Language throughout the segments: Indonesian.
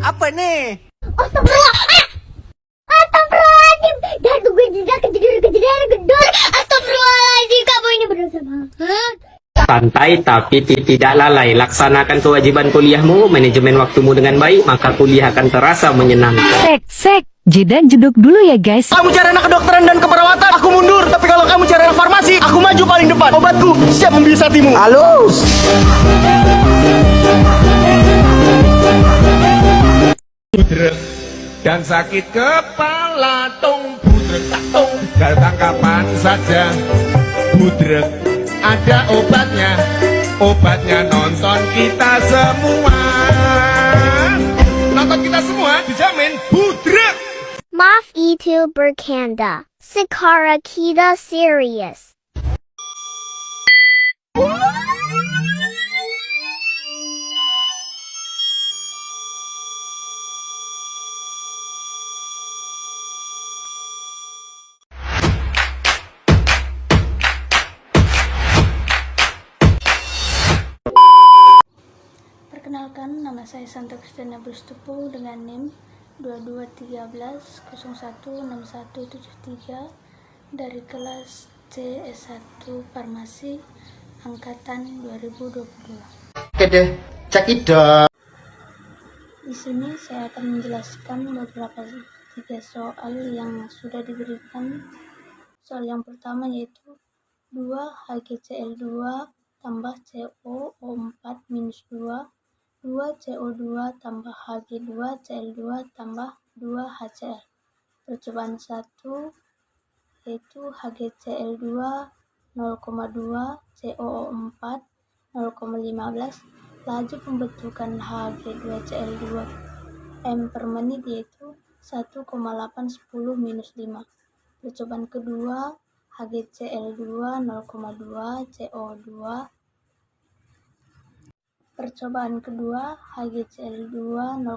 Apa nih? Astagfirullah. Astagfirullahaladzim. Dan gue tidak gedor. Astagfirullahaladzim. Kamu ini berdosa banget. Santai tapi tidak lalai. Laksanakan kewajiban kuliahmu, manajemen waktumu dengan baik, maka kuliah akan terasa menyenangkan. Sek, jeda jeduk dulu ya guys. Kamu cari anak kedokteran dan keperawatan, aku mundur. Tapi kalau kamu cari anak farmasi, aku maju paling depan. Obatku siap membius hatimu. Halus. Budrek dan sakit kepala, tung budrek tak tung, datang kapan saja. Budrek ada obatnya nonton kita semua. Nonton kita semua dijamin budrek. Maaf itu bercanda. Sekarang kita serius. Perkenalkan, nama saya Santo Kristina Bustupu dengan NIM 2213016173 dari kelas CS1 Farmasi angkatan 2022. Oke deh, cekidot. Di sini saya akan menjelaskan beberapa 3 soal yang sudah diberikan. Soal yang pertama yaitu 2 HgCl2 tambah COO4 minus 2 CO2 tambah Hg2Cl2 tambah 2 HCl. Percobaan 1 yaitu HgCl2 0,2 COO4 0,15. Laju pembentukan Hg2Cl2 M per menit yaitu 1,810 minus 5. Percobaan kedua HgCl2 0,2 CO2. Percobaan kedua HgCl2 0,2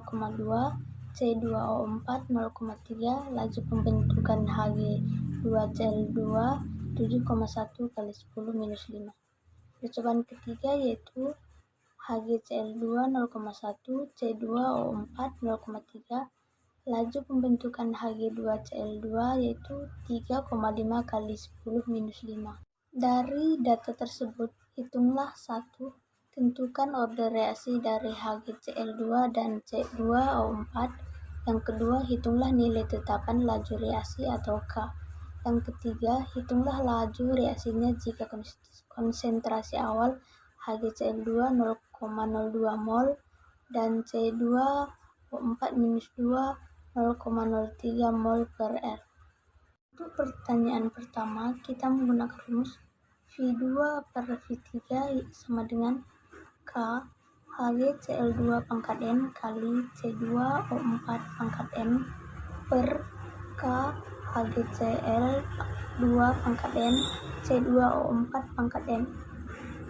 C2O4 0,3. Laju pembentukan Hg2Cl2 7,1 kali 10 minus 5. Percobaan ketiga yaitu HgCl2 0,1 C2O4 0,3. Laju pembentukan Hg2Cl2 yaitu 3,5 kali 10 minus 5. Dari data tersebut, hitunglah 1. Tentukan order reaksi dari HgCl2 dan C2O4. Yang kedua, hitunglah nilai tetapan laju reaksi atau K. Yang ketiga, hitunglah laju reaksinya jika konsentrasi awal HgCl2 0,02 mol dan C2O4 minus 2 0,03 mol per R. Untuk pertanyaan pertama, kita menggunakan rumus V2 per V3 sama dengan K HgCl2 pangkat N kali C2O4 pangkat N per K HgCl2 pangkat N C2O4 pangkat N.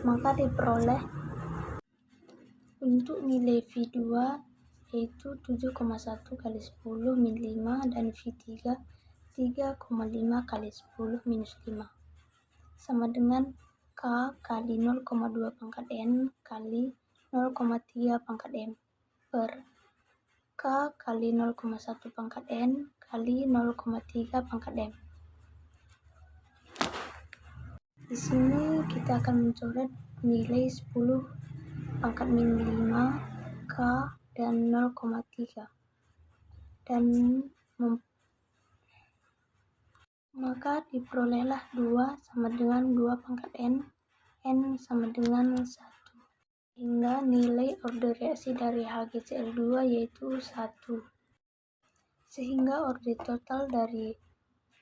Maka diperoleh untuk nilai V2 yaitu 7,1 kali 10 min 5 dan V3 3,5 kali 10 minus 5 sama dengan K kali 0,2 pangkat N kali 0,3 pangkat M per K kali 0,1 pangkat N kali 0,3 pangkat M. Di sini kita akan mencoret nilai 10 pangkat min 5 K dan 0,3 dan maka diperolehlah 2 sama dengan 2 pangkat N sama dengan 1. Hingga nilai order reaksi dari HgCl2 yaitu 1. Sehingga order total dari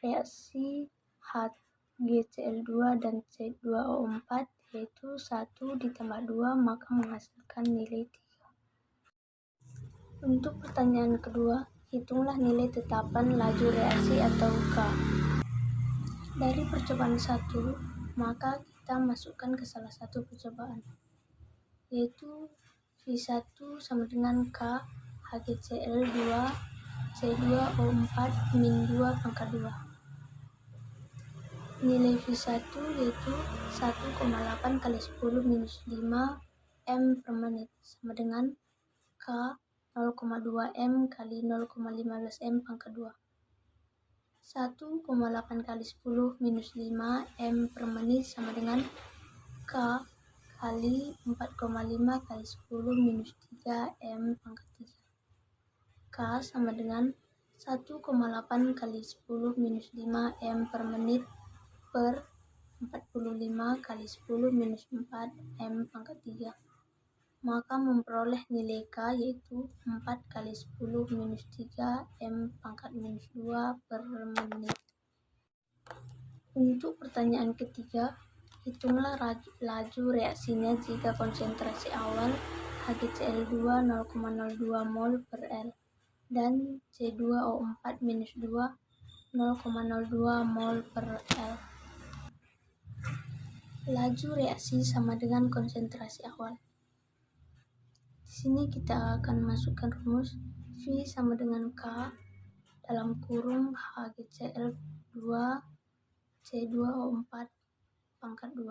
reaksi HgCl2 dan C2O4 yaitu 1 ditambah 2 maka menghasilkan nilai 3. Untuk pertanyaan kedua, hitunglah nilai tetapan laju reaksi atau K. Dari percobaan 1, maka kita masukkan ke salah satu percobaan, yaitu V1 sama dengan K HgCl2 C2O4 min 2 pangkat 2. Nilai V1 yaitu 1,8 kali 10 minus 5 M per menit sama dengan K 0,2 M kali 0,15 M pangkat 2. 1,8 kali 10 minus 5 M per menit sama dengan K kali 4,5 kali 10 minus 3 M pangkat 3. K sama dengan 1,8 kali 10 minus 5 M per menit per 45 kali 10 minus 4 M pangkat 3. Maka memperoleh nilai K yaitu 4 kali 10 minus 3 M pangkat minus 2 per menit. Untuk pertanyaan ketiga, hitunglah laju reaksinya jika konsentrasi awal HgCl2 0,02 mol per L dan C2O4 minus 2 0,02 mol per L. Laju reaksi sama dengan konsentrasi awal. Di sini kita akan masukkan rumus V sama dengan K dalam kurung HgCl2 C2O4 pangkat 2.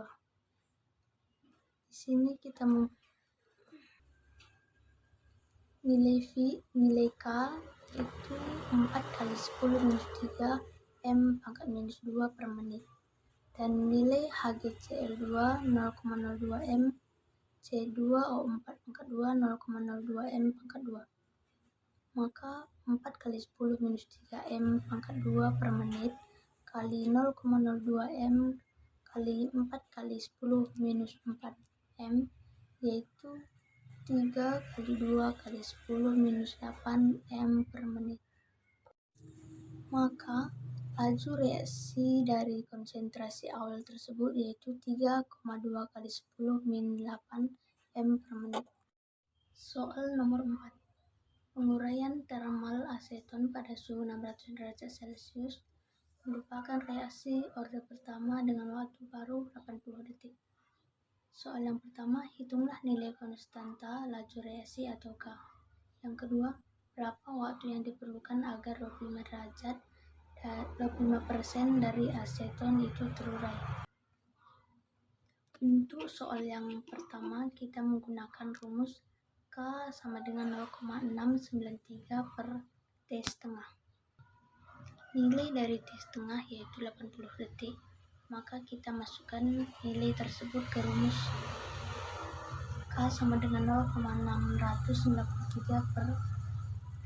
Di sini kita nilai K itu 4 kali 10 minus 3 M pangkat minus 2 per menit. Dan nilai HgCl2 0,02 M C2O4 pangkat 2 0,02 M pangkat 2. Maka 4 kali 10 minus 3 M pangkat 2 per menit kali 0,02 M kali 4 kali 10 minus 4 M yaitu 3 kali 2 kali 10 minus 8 M per menit. Maka laju reaksi dari konsentrasi awal tersebut yaitu 3,2 kali 10 min 8 M per menit. Soal nomor 4. Penguraian termal aseton pada suhu 600 derajat Celcius merupakan reaksi orde pertama dengan waktu paruh 80 detik. Soal yang pertama, hitunglah nilai konstanta laju reaksi atau K. Yang kedua, berapa waktu yang diperlukan agar 25% dari aseton itu terurai. Untuk soal yang pertama, kita menggunakan rumus K sama dengan 0,693 per T setengah. Nilai dari T setengah yaitu 80 detik. Maka kita masukkan nilai tersebut ke rumus K sama dengan 0,693 per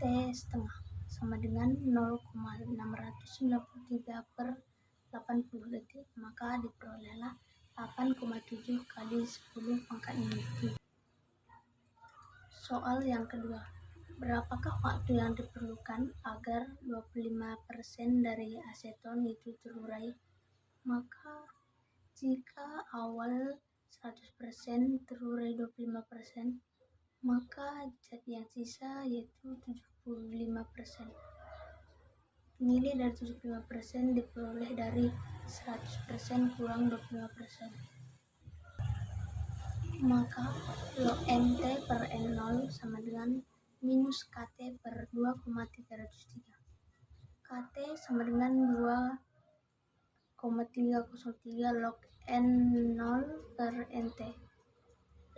T setengah sama dengan 0,693 per 80 detik. Maka diperolehlah 8,7 kali 10 pangkat minus 7. Soal yang kedua, berapakah waktu yang diperlukan agar 25% dari aseton itu terurai? Maka jika awal 100% terurai 25%, maka zat yang sisa yaitu 75%. Nilai dari 75% diperoleh dari 100% kurang 25%. Maka log NT per N0 sama dengan minus KT per 2,303. KT sama dengan 2,303 log N0 per NT.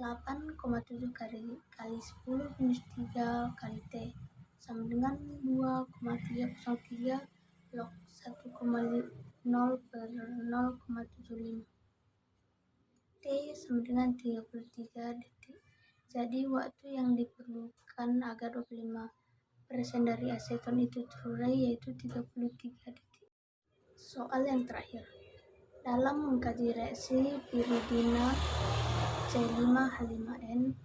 8,7 kali 10 minus 3 kali T sama dengan 2,303 log 1,0 per 0,75. T sama dengan 33 detik. Jadi waktu yang diperlukan agar 25% dari aseton itu terurai yaitu 33 detik. Soal yang terakhir. Dalam mengkaji reaksi piridina C5H5N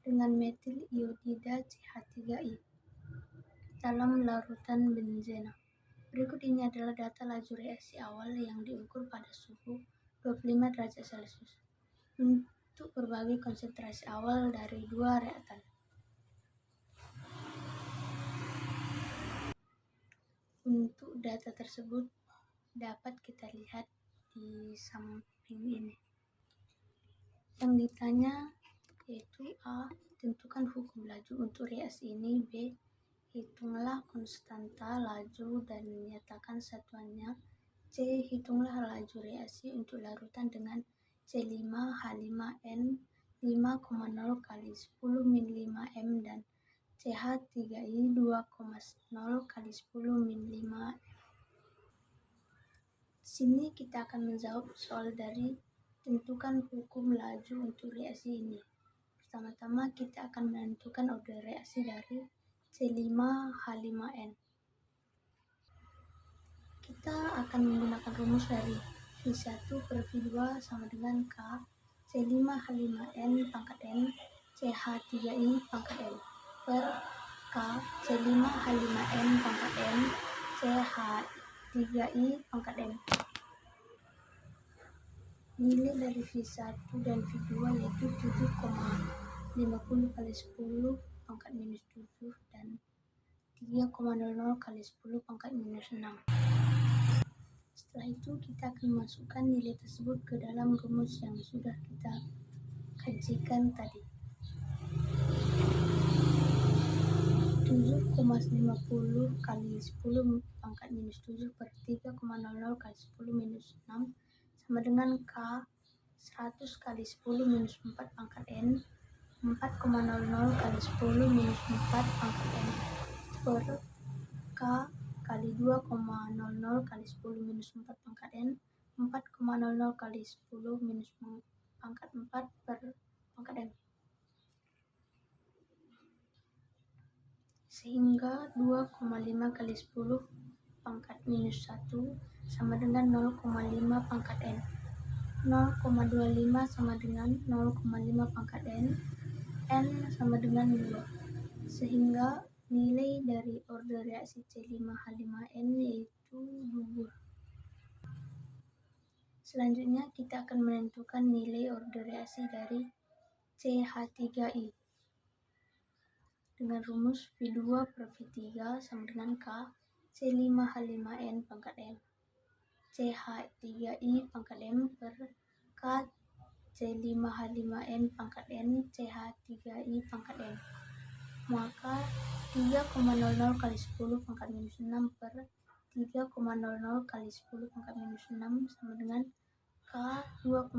dengan metil iodida CH3I dalam larutan benzena. Berikut ini adalah data laju reaksi awal yang diukur pada suhu 25 derajat Celcius untuk berbagai konsentrasi awal dari dua reaktan. Untuk data tersebut dapat kita lihat di samping ini. Yang ditanya yaitu A. Tentukan hukum laju untuk reaksi ini. B. Hitunglah konstanta laju dan nyatakan satuannya. C. Hitunglah laju reaksi untuk larutan dengan C5H5N 5,0 kali 10 min 5 M dan CH3I 2,0 kali 10 min 5. Di sini kita akan menjawab soal dari tentukan hukum laju untuk reaksi ini. Pertama-tama kita akan menentukan order reaksi dari C5H5N. Kita akan menggunakan rumus dari V1 per V2 sama dengan K C5H5N pangkat N CH3I pangkat N per K C5H5N pangkat N CH3I pangkat N. Nilai dari V1 dan V2 yaitu 7,50 kali 10 pangkat minus 7 dan 3,00 kali 10 pangkat minus 6. Setelah itu kita akan memasukkan nilai tersebut ke dalam rumus yang sudah kita kajikan tadi. 7,50 kali 10 pangkat minus 7 per 3,00 kali 10 minus 6 sama dengan K 100 kali 10 minus 4 pangkat N 4,00 kali 10 minus 4 pangkat N per K kali 2,00 kali 10 minus 4 pangkat N 4,00 kali 10 minus pangkat 4 per pangkat N. Sehingga 2,5 kali 10 pangkat minus 1 sama dengan 0,5 pangkat N. 0,25 sama dengan 0,5 pangkat N. N sama dengan 2. Sehingga nilai dari order reaksi C5H5N yaitu 2. Selanjutnya kita akan menentukan nilai order reaksi dari CH3I dengan rumus V2 per V3 sama dengan K C5H5N pangkat M CH3I pangkat M per K C5H5N pangkat N CH3I pangkat N. Maka 3,00 kali 10 pangkat minus 6 per 3,00 kali 10 pangkat minus 6 sama dengan K 2,00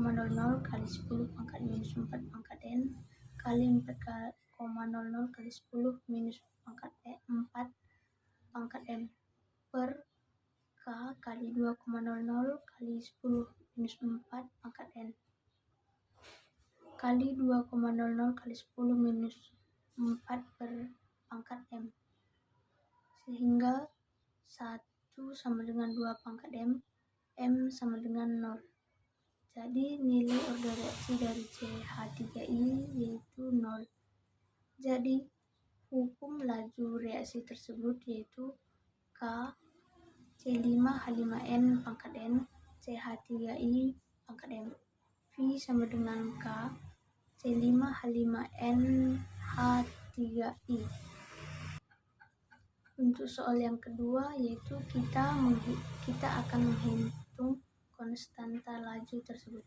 kali 10 pangkat minus 4 pangkat N kali 4,00 kali 10 minus pangkat 4 pangkat M per K kali 2,00 kali 10 minus 4 pangkat N kali 2,00 kali 10 minus 4 per pangkat M. Sehingga 1 sama dengan 2 pangkat M, M sama dengan 0. Jadi nilai order reaksi dari CH3I yaitu 0. Jadi hukum laju reaksi tersebut yaitu K C5H5N pangkat N CH3I pangkat M. V sama dengan K C5H5N H3I. Untuk soal yang kedua yaitu kita akan menghitung konstanta laju tersebut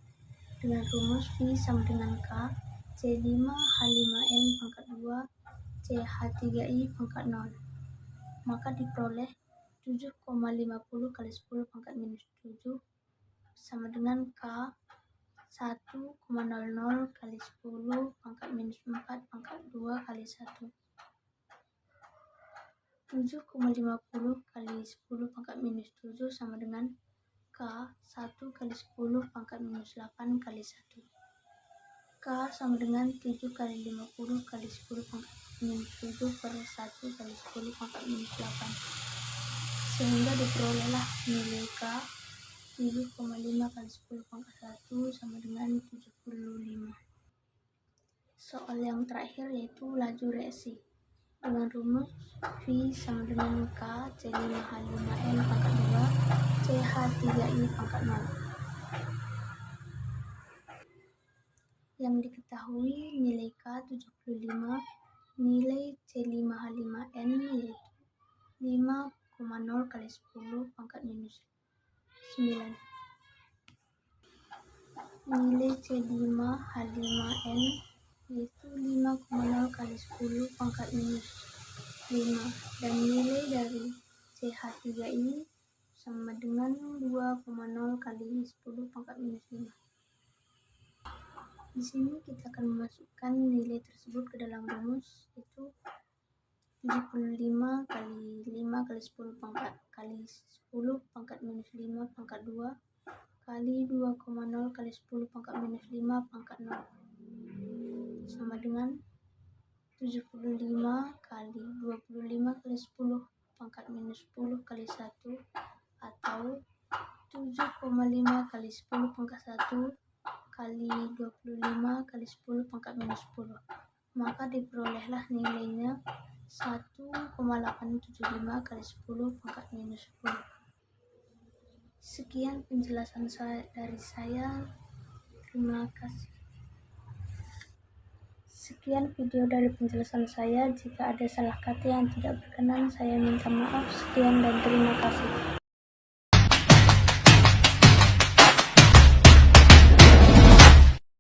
dengan rumus V sama dengan K C5H5N pangkat 2 CH3I pangkat 0. Maka diperoleh 7,50 kali 10 pangkat minus 7 sama dengan K 1,00 kali 10 pangkat minus 4 pangkat 2 kali 1. 7,50 kali 10 pangkat minus 7 sama dengan K 1 kali 10 pangkat minus 8 kali 1. K sama dengan 7 kali 50 kali 10 pangkat minus 7 per 1 kali 10 pangkat minus 8. Sehingga diperolehlah nilai K 7,5 kali 10 pangkat 1 sama dengan 75. Soal yang terakhir yaitu laju reaksi dengan rumus V sama dengan K C5H5N pangkat 2 CH3I pangkat 0. Yang diketahui nilai K 75, nilai C5H5N yaitu 5,0 kali 10 pangkat minus 9. Nilai C5H5N yaitu 5,0 kali 10 pangkat minus 5 dan nilai dari CH3I sama dengan 2,0 kali 10 pangkat minus 5. Di sini kita akan memasukkan nilai tersebut ke dalam rumus, itu 75 kali 5 kali 10 pangkat kali 10 pangkat minus 5 pangkat 2 kali 2,0 kali 10 pangkat minus 5 pangkat 0 sama dengan 75 kali 25 kali 10 pangkat minus 10 kali 1 atau 7,5 kali 10 pangkat 1 kali 25 kali 10 pangkat minus 10. Maka diperolehlah nilainya 1,875 kali 10 pangkat minus 10. Sekian penjelasan dari saya. Terima kasih. Sekian video dari penjelasan saya. Jika ada salah kata yang tidak berkenan, saya minta maaf. Sekian dan terima kasih.